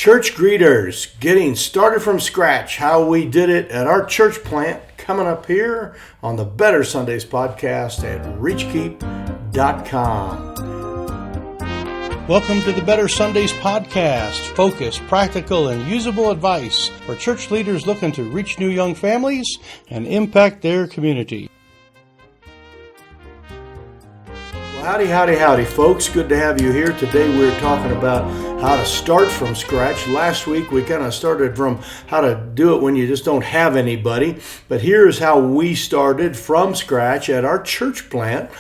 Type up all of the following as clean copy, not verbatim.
Church greeters, getting started from scratch, how we did it at our church plant, coming up here on the Better Sundays podcast at Reachkeep.com. Welcome to the Better Sundays podcast, focused, practical, and usable advice for church leaders looking to reach new young families and impact their community. Howdy, folks. Good to have you here. Today we're talking about how to start from scratch. Last week we kind of started from how to do it when you just don't have anybody. But here's how we started from scratch at our church plant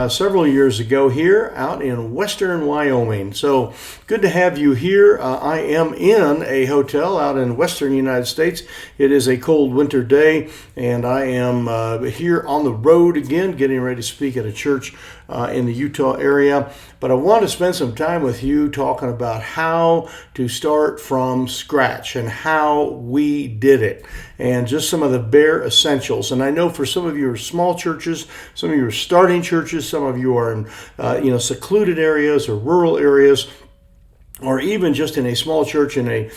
several years ago here out in western Wyoming. So good to have you here. I am in a hotel out in western United States. It is a cold winter day, and I am here on the road again, getting ready to speak at a church in the Utah area. But I want to spend some time with you talking about how to start from scratch and how we did it, and just some of the bare essentials. And I know for some of you are small churches, some of you are starting churches, some of you are in secluded areas or rural areas, or even just in a small church in a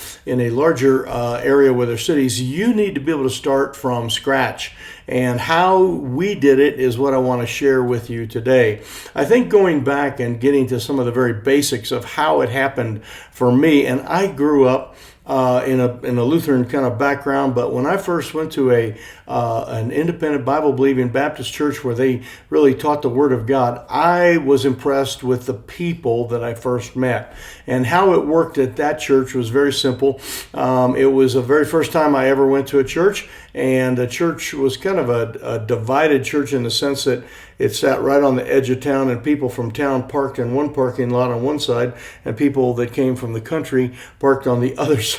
larger area where there's cities. You need to be able to start from scratch. And how we did it is what I want to share with you today. I think going back and getting to some of the very basics of how it happened for me, and I grew up in a Lutheran kind of background, but when I first went to an independent Bible-believing Baptist church where they really taught the Word of God, I was impressed with the people that I first met. And how it worked at that church was very simple. It was the very first time I ever went to a church, and the church was kind of a divided church in the sense that it sat right on the edge of town, and people from town parked in one parking lot on one side, and people that came from the country parked on the other side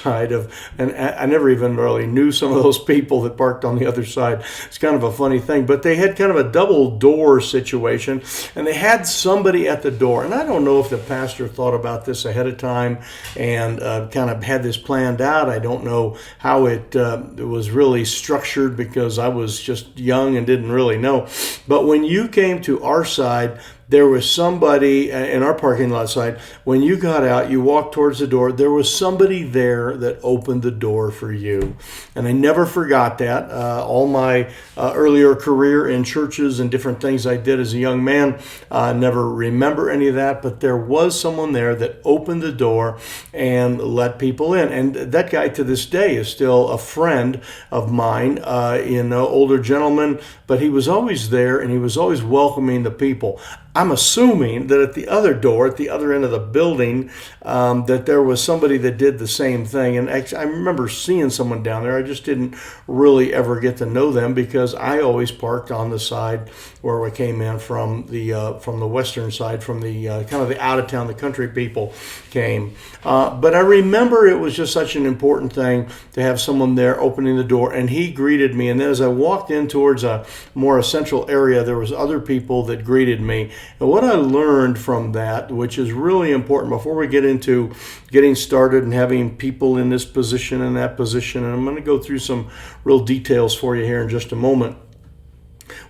and I never even really knew some of those people that parked on the other side. It's kind of a funny thing, but they had kind of a double door situation, and they had somebody at the door. And I don't know if the pastor thought about this ahead of time and kind of had this planned out. I don't know how it was really structured, because I was just young and didn't really know. But when you came to our side, there was somebody in our parking lot side. When you got out, you walked towards the door, there was somebody there that opened the door for you. And I never forgot that. All my earlier career in churches and different things I did as a young man, never remember any of that, but there was someone there that opened the door and let people in. And that guy to this day is still a friend of mine, an older gentleman, but he was always there and he was always welcoming the people. I'm assuming that at the other door, at the other end of the building, that there was somebody that did the same thing. And actually, I remember seeing someone down there. I just didn't really ever get to know them, because I always parked on the side where we came in from the western side, from the kind of the out of town, the country people came. But I remember it was just such an important thing to have someone there opening the door, and he greeted me. And then as I walked in towards a more essential area, there was other people that greeted me. And what I learned from that, which is really important before we get into getting started and having people in this position and that position, and I'm going to go through some real details for you here in just a moment.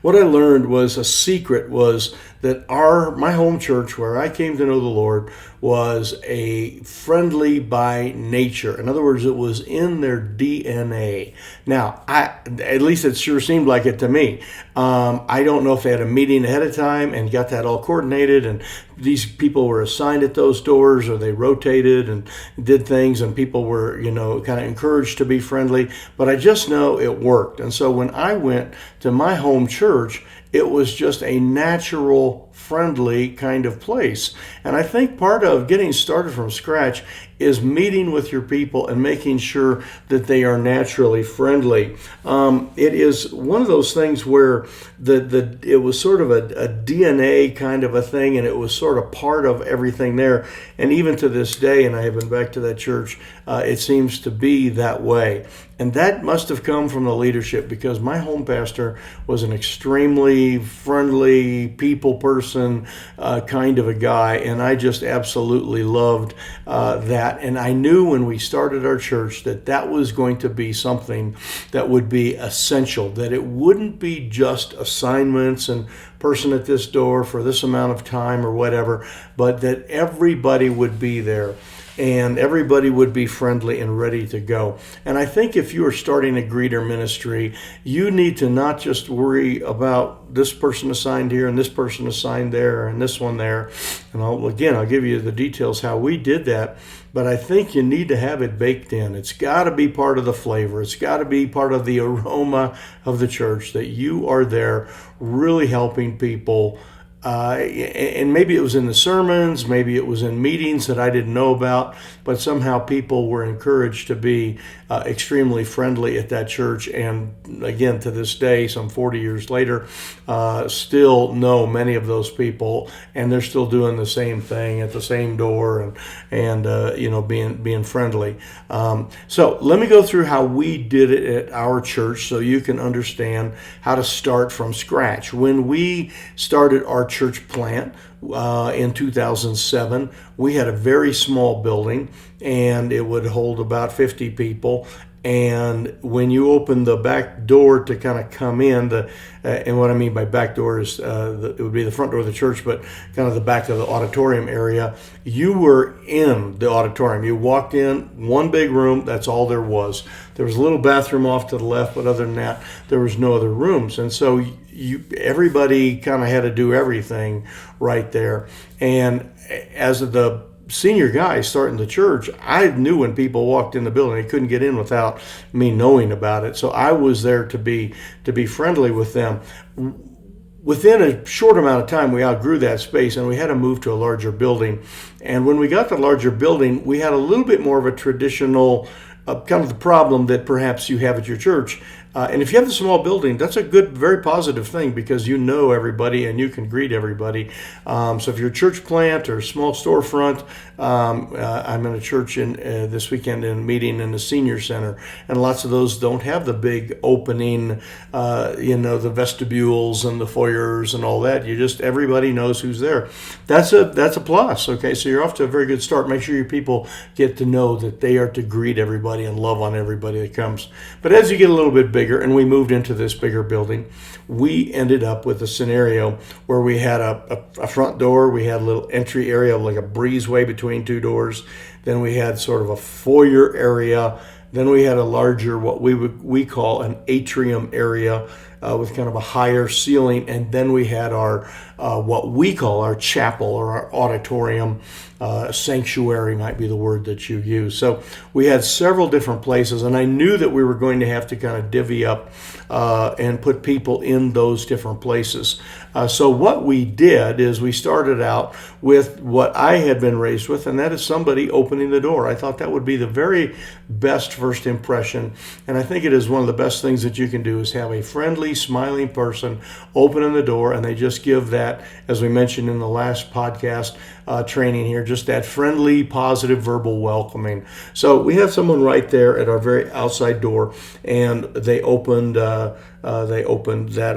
What I learned was a secret was that my home church, where I came to know the Lord, was a friendly by nature. In other words, it was in their DNA. Now, at least it sure seemed like it to me. I don't know if they had a meeting ahead of time and got that all coordinated, and these people were assigned at those doors, or they rotated and did things, and people were, kind of encouraged to be friendly. But I just know it worked. And so when I went to my home church, it was just a natural, friendly kind of place. And I think part of getting started from scratch is meeting with your people and making sure that they are naturally friendly. It is one of those things where it was sort of a DNA kind of a thing, and it was sort of part of everything there. And even to this day, and I have been back to that church, it seems to be that way. And that must have come from the leadership, because my home pastor was an extremely friendly people person kind of a guy, and I just absolutely loved that. And I knew when we started our church that was going to be something that would be essential, that it wouldn't be just assignments and person at this door for this amount of time or whatever, but that everybody would be there. and everybody would be friendly and ready to go. And I think if you are starting a greeter ministry, you need to not just worry about this person assigned here and this person assigned there and this one there. And I'll give you the details how we did that. But I think you need to have it baked in. It's got to be part of the flavor. It's got to be part of the aroma of the church that you are there really helping people. And maybe it was in the sermons, maybe it was in meetings that I didn't know about, but somehow people were encouraged to be extremely friendly at that church. And again, to this day, some 40 years later, still know many of those people, and they're still doing the same thing at the same door and being friendly. So let me go through how we did it at our church so you can understand how to start from scratch. When we started our church plant in 2007, we had a very small building, and it would hold about 50 people. And when you open the back door to kind of come in, and what I mean by back door is it would be the front door of the church, but kind of the back of the auditorium area, you were in the auditorium. You walked in, one big room, that's all there was. There was a little bathroom off to the left, but other than that, there was no other rooms. And so everybody kind of had to do everything right there. And as the senior guy starting the church, I knew when people walked in the building, they couldn't get in without me knowing about it. So I was there to be friendly with them. Within a short amount of time, we outgrew that space and we had to move to a larger building. And when we got the larger building, we had a little bit more of a traditional kind of the problem that perhaps you have at your church. And if you have the small building, that's a good, very positive thing because you know everybody and you can greet everybody. So if you're a church plant or a small storefront, I'm in a church this weekend in a meeting in the senior center, and lots of those don't have the big opening, the vestibules and the foyers and all that. Everybody knows who's there. That's a plus. Okay, so you're off to a very good start. Make sure your people get to know that they are to greet everybody and love on everybody that comes. But as you get a little bit bigger, and we moved into this bigger building, we ended up with a scenario where we had a front door, we had a little entry area like a breezeway between two doors, then we had sort of a foyer area, then we had a larger, what we call an atrium area with kind of a higher ceiling, and then we had our what we call our chapel or our auditorium. Sanctuary might be the word that you use. So we had several different places, and I knew that we were going to have to kind of divvy up and put people in those different places. So what we did is we started out with what I had been raised with, and that is somebody opening the door. I thought that would be the very best first impression, and I think it is one of the best things that you can do is have a friendly, smiling person opening the door, and they just give that, as we mentioned in the last podcast training here, just that friendly, positive, verbal welcoming. So we had someone right there at our very outside door, and they opened that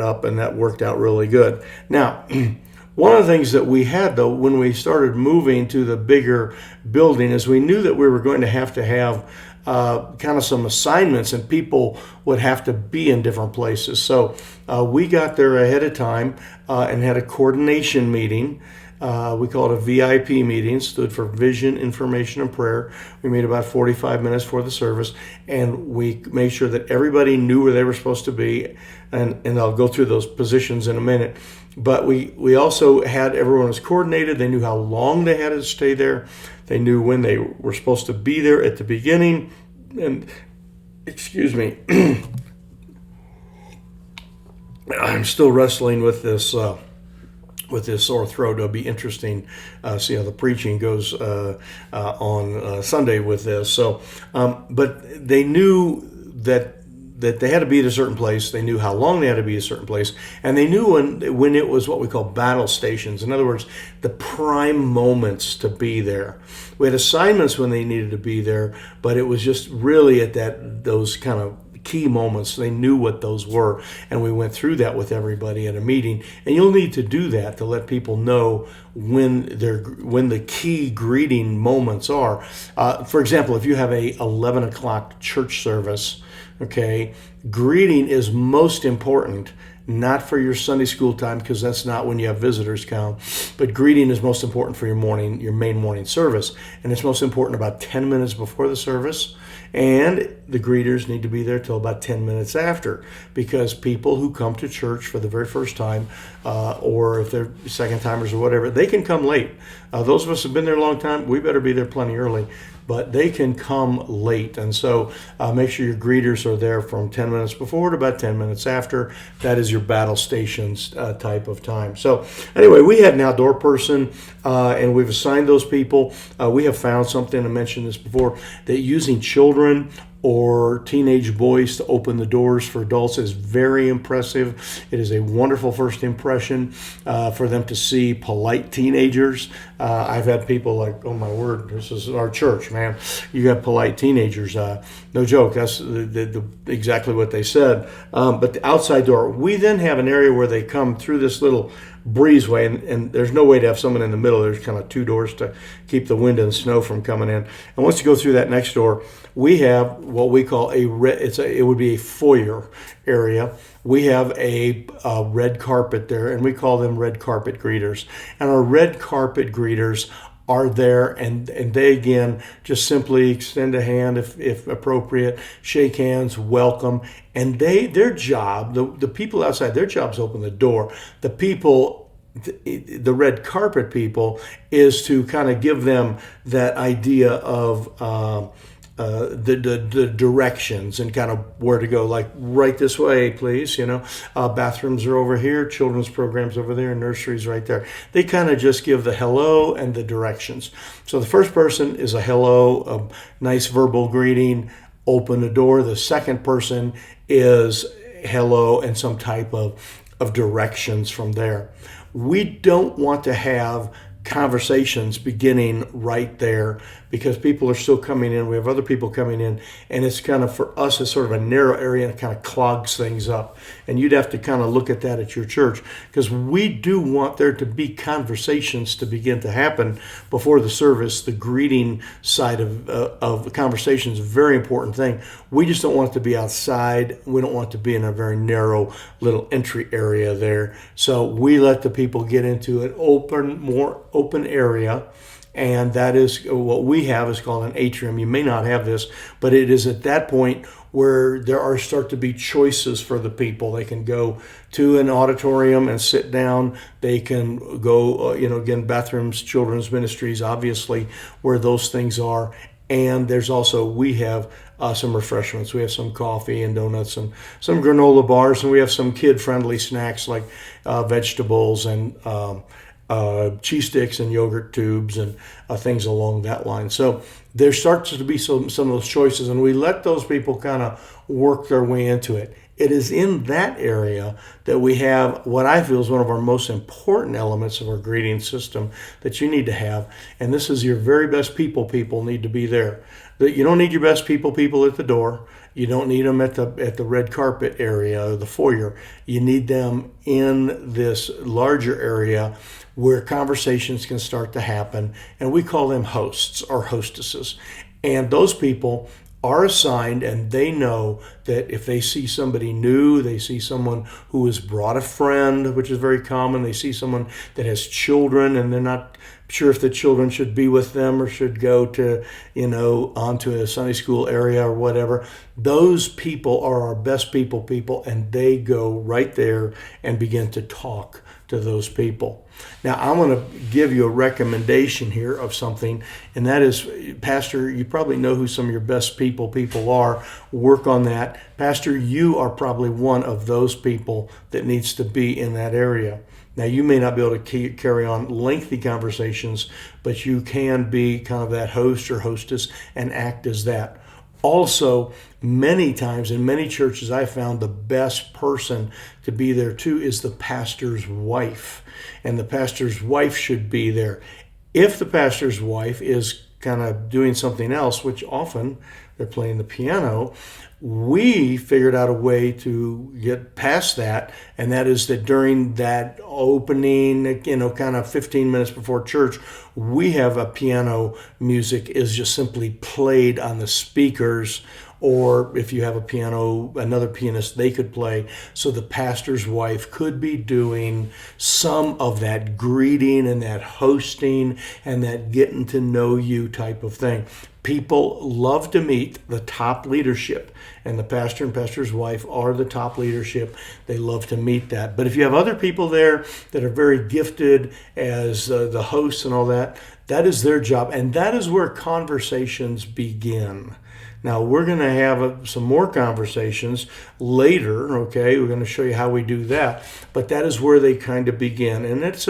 up, and that worked out really good. Now, one of the things that we had, though, when we started moving to the bigger building is we knew that we were going to have kind of some assignments, and people would have to be in different places. So we got there ahead of time and had a coordination meeting. We call it a VIP meeting, stood for Vision, Information, and Prayer. We made about 45 minutes for the service, and we made sure that everybody knew where they were supposed to be, and I'll go through those positions in a minute. But we also had everyone was coordinated. They knew how long they had to stay there. They knew when they were supposed to be there at the beginning. And, excuse me, I'm still wrestling with this sore throat. It'll be interesting see how the preaching goes on Sunday with this. So, but they knew that they had to be at a certain place. They knew how long they had to be at a certain place, and they knew when it was what we call battle stations. In other words, the prime moments to be there. We had assignments when they needed to be there, but it was just really at those kind of key moments. They knew what those were, and we went through that with everybody at a meeting. And you'll need to do that to let people know when the key greeting moments are. For example, if you have a 11 o'clock church service, okay, greeting is most important not for your Sunday school time, because that's not when you have visitors come. But greeting is most important for your main morning service. And it's most important about 10 minutes before the service. And the greeters need to be there till about 10 minutes after, because people who come to church for the very first time, or if they're second timers or whatever, they can come late. Those of us who have been there a long time, we better be there plenty early, but they can come late. And so make sure your greeters are there from 10 minutes before to about 10 minutes after. That is your battle stations type of time. So anyway, we had an outdoor person, and we've assigned those people. We have found something, I mentioned this before, that using children or teenage boys to open the doors for adults is very impressive. It is a wonderful first impression for them to see polite teenagers. I've had people like, oh my word, this is our church, man. You got polite teenagers. No joke, that's exactly what they said. But the outside door, we then have an area where they come through this little breezeway, and there's no way to have someone in the middle. There's kind of two doors to keep the wind and snow from coming in. And once you go through that next door, we have what we call it would be a foyer area. We have a red carpet there, and we call them red carpet greeters. And our red carpet greeters are there, and they again just simply extend a hand if appropriate, shake hands, welcome, and their job, the people outside, their job is open the door. The people, the red carpet people, is to kind of give them that idea of the directions and kind of where to go, like right this way, please. Bathrooms are over here, children's programs over there, nurseries right there. They kind of just give the hello and the directions. So the first person is a hello, a nice verbal greeting, open the door. The second person is hello and some type of directions from there. We don't want to have conversations beginning right there, because people are still coming in. We have other people coming in, and it's kind of, for us, it's sort of a narrow area, and it kind of clogs things up. And you'd have to kind of look at that at your church, because we do want there to be conversations to begin to happen before the service. The greeting side of the conversation is a very important thing. We just don't want it to be outside. We don't want it to be in a very narrow little entry area there. So we let the people get into an more open area. And that is what we have is called an atrium. You may not have this, but it is at that point where there start to be choices for the people. They can go to an auditorium and sit down. They can go, again, bathrooms, children's ministries, obviously, where those things are. And there's also, we have some refreshments. We have some coffee and donuts and some granola bars, and we have some kid-friendly snacks like vegetables and cheese sticks and yogurt tubes and things along that line. So there starts to be some of those choices, and we let those people kind of work their way into it. It is in that area that we have what I feel is one of our most important elements of our greeting system that you need to have, and this is your very best people need to be there. You don't need your best people at the door. You don't need them at the red carpet area, the foyer. You need them in this larger area where conversations can start to happen, and we call them hosts or hostesses. And those people are assigned, and they know that if they see somebody new, they see someone who has brought a friend, which is very common, they see someone that has children and they're not sure if the children should be with them or should go to, onto a Sunday school area or whatever. Those people are our best people, and they go right there and begin to talk to those people. Now, I'm going to give you a recommendation here of something, and that is, Pastor, you probably know who some of your best people are. Work on that. Pastor, you are probably one of those people that needs to be in that area. Now, you may not be able to carry on lengthy conversations, but you can be kind of that host or hostess and act as that. Also, many times in many churches, I found the best person to be there too is the pastor's wife. And the pastor's wife should be there. If the pastor's wife is kind of doing something else, which often they're playing the piano, we figured out a way to get past that, and that is that during that opening, kind of 15 minutes before church, we have a piano music is just simply played on the speakers or if you have a piano, another pianist, they could play. So the pastor's wife could be doing some of that greeting and that hosting and that getting to know you type of thing. People love to meet the top leadership, and the pastor and pastor's wife are the top leadership. They love to meet that. But if you have other people there that are very gifted as the hosts and all that, that is their job, and that is where conversations begin. Now, we're going to have some more conversations later, okay? We're going to show you how we do that. But that is where they kind of begin. And it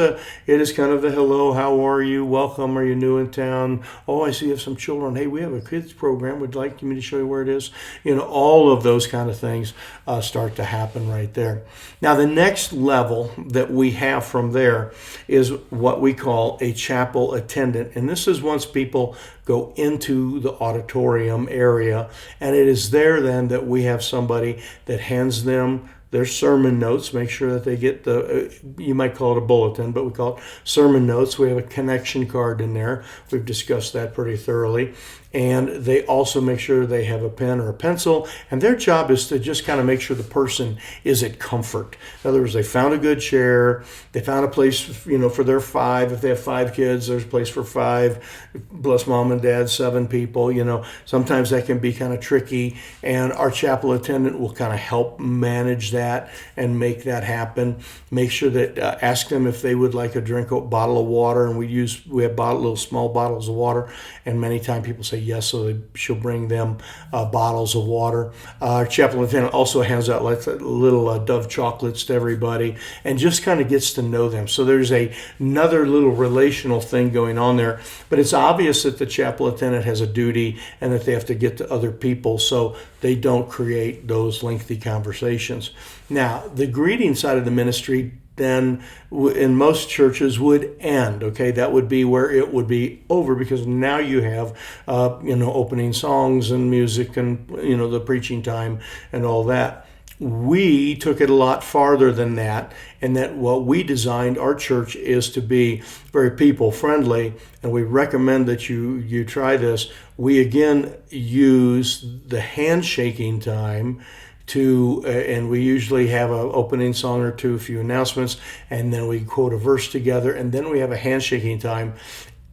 is kind of the hello, how are you? Welcome, are you new in town? Oh, I see you have some children. Hey, we have a kids program. Would like me to show you where it is? All of those kind of things start to happen right there. Now, the next level that we have from there is what we call a chapel attendant. And this is once people go into the auditorium area, and it is there then that we have somebody that hands them their sermon notes. Make sure that they get you might call it a bulletin, but we call it sermon notes. We have a connection card in there. We've discussed that pretty thoroughly. And they also make sure they have a pen or a pencil, and their job is to just kind of make sure the person is at comfort. In other words, they found a good chair, they found a place, for their 5. If they have 5 kids, there's a place for 5, plus mom and dad, 7 people. Sometimes that can be kind of tricky, and our chapel attendant will kind of help manage that and make that happen. Make sure that ask them if they would like a bottle of water, and we have little small bottles of water, and many times people say yes, so she'll bring them bottles of water. Our chapel attendant also hands out little Dove chocolates to everybody and just kind of gets to know them. So there's another little relational thing going on there, but it's obvious that the chapel attendant has a duty and that they have to get to other people so they don't create those lengthy conversations. Now, the greeting side of the ministry then in most churches would end. Okay, that would be where it would be over, because now you have opening songs and music and the preaching time and all that. We took it a lot farther than that, and that what we designed our church is to be very people friendly, and we recommend that you try this. We again use the handshaking time and we usually have an opening song or two, a few announcements, and then we quote a verse together, and then we have a handshaking time.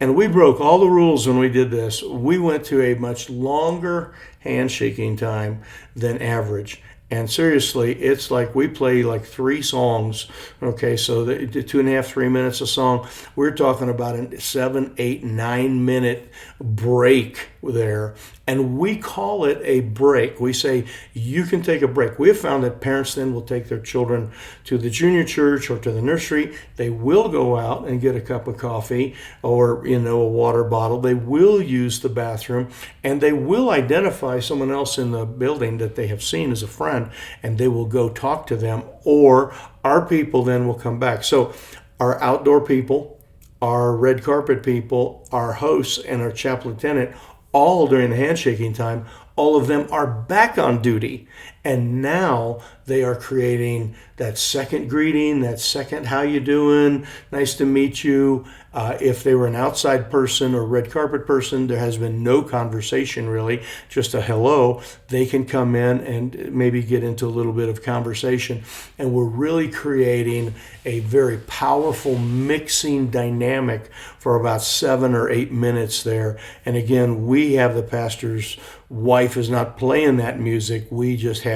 And we broke all the rules when we did this. We went to a much longer handshaking time than average. And seriously, it's like we play like 3 songs. Okay, so the 2.5, 3 minutes a song. We're talking about a 7, 8, 9 minute break there. And we call it a break. We say you can take a break. We have found that parents then will take their children to the junior church or to the nursery. They will go out and get a cup of coffee or a water bottle. They will use the bathroom, and they will identify someone else in the building that they have seen as a friend, and they will go talk to them, or our people then will come back. So our outdoor people, our red carpet people, our hosts, and our chapel attendant, all during the handshaking time, all of them are back on duty. And now they are creating that second greeting, that second, how you doing? Nice to meet you. If they were an outside person or red carpet person, there has been no conversation really, just a hello. They can come in and maybe get into a little bit of conversation. And we're really creating a very powerful mixing dynamic for about 7 or 8 minutes there. And again, we have the pastor's wife is not playing that music. We just have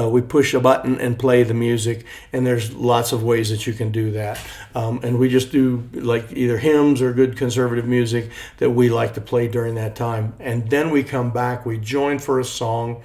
we push a button and play the music, and there's lots of ways that you can do that. And we just do like either hymns or good conservative music that we like to play during that time. And then we come back, we join for a song,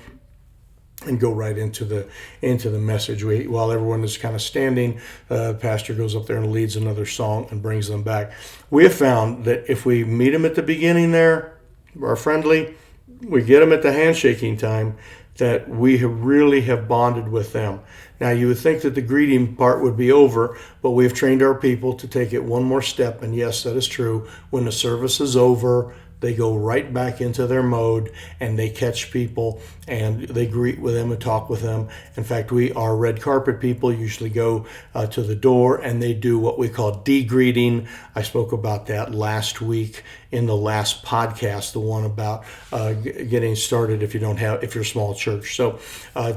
and go right into the message. While everyone is kind of standing, the pastor goes up there and leads another song and brings them back. We have found that if we meet them at the beginning there, are friendly, we get them at the handshaking time, that we really have bonded with them. Now, you would think that the greeting part would be over, but we've trained our people to take it one more step. And yes, that is true. When the service is over, they go right back into their mode and they catch people and they greet with them and talk with them. In fact, our red carpet people usually go to the door and they do what we call de-greeting. I spoke about that last week in the last podcast, the one about getting started if you're a small church. So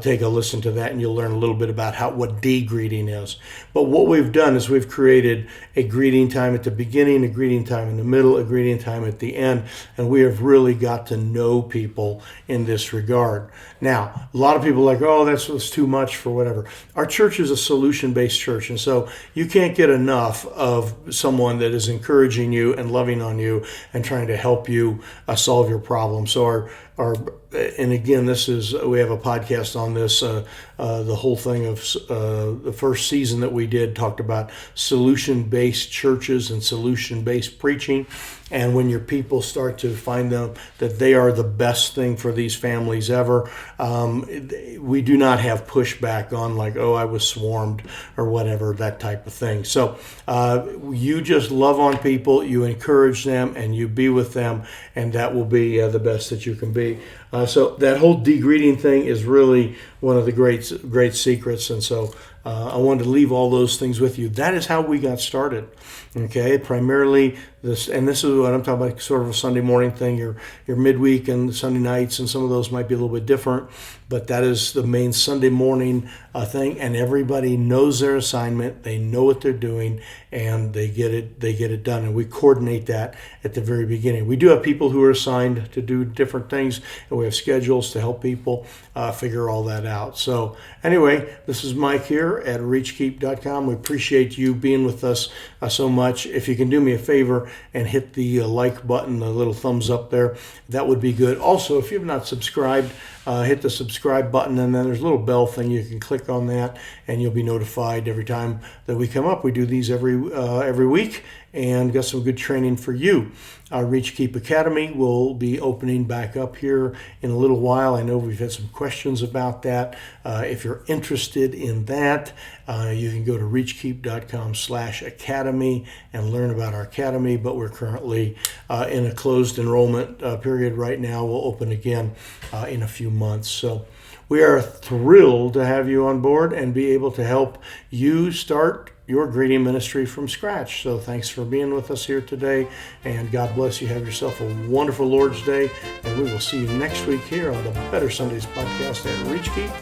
take a listen to that and you'll learn a little bit about what de-greeting is. But what we've done is we've created a greeting time at the beginning, a greeting time in the middle, a greeting time at the end, and we have really got to know people in this regard. Now, a lot of people are like, oh, that's too much for whatever. Our church is a solution-based church, and so you can't get enough of someone that is encouraging you and loving on you and trying to help you solve your problems. So and again, we have a podcast on this. The whole thing of the first season that we did talked about solution-based churches and solution-based preaching. And when your people start to find them that they are the best thing for these families ever, we do not have pushback on like, oh, I was swarmed or whatever, that type of thing. So you just love on people, you encourage them, and you be with them, and that will be the best that you can be. So that whole de-greeting thing is really one of the great secrets. And so I wanted to leave all those things with you. That is how we got started. Okay, primarily this is what I'm talking about, sort of a Sunday morning thing. Your midweek and Sunday nights, and some of those might be a little bit different, but that is the main Sunday morning thing. And everybody knows their assignment. They know what they're doing, and they get it done. And we coordinate that at the very beginning. We do have people who are assigned to do different things, and we have schedules to help people figure all that out. So anyway, this is Mike here at Reachkeep.com. We appreciate you being with us so much. If you can do me a favor and hit the like button, the little thumbs up there, that would be good. Also, if you've not subscribed, hit the subscribe button, and then there's a little bell thing. You can click on that, and you'll be notified every time that we come up. We do these every week, and got some good training for you. Our Reachkeep Academy will be opening back up here in a little while. I know we've had some questions about that. If you're interested in that, you can go to reachkeep.com/academy and learn about our academy, but we're currently in a closed enrollment period right now. We'll open again in a few months. So we are thrilled to have you on board and be able to help you start your greeting ministry from scratch. So thanks for being with us here today, and God bless you. Have yourself a wonderful Lord's Day, and we will see you next week here on the Better Sundays podcast at Reachkeep.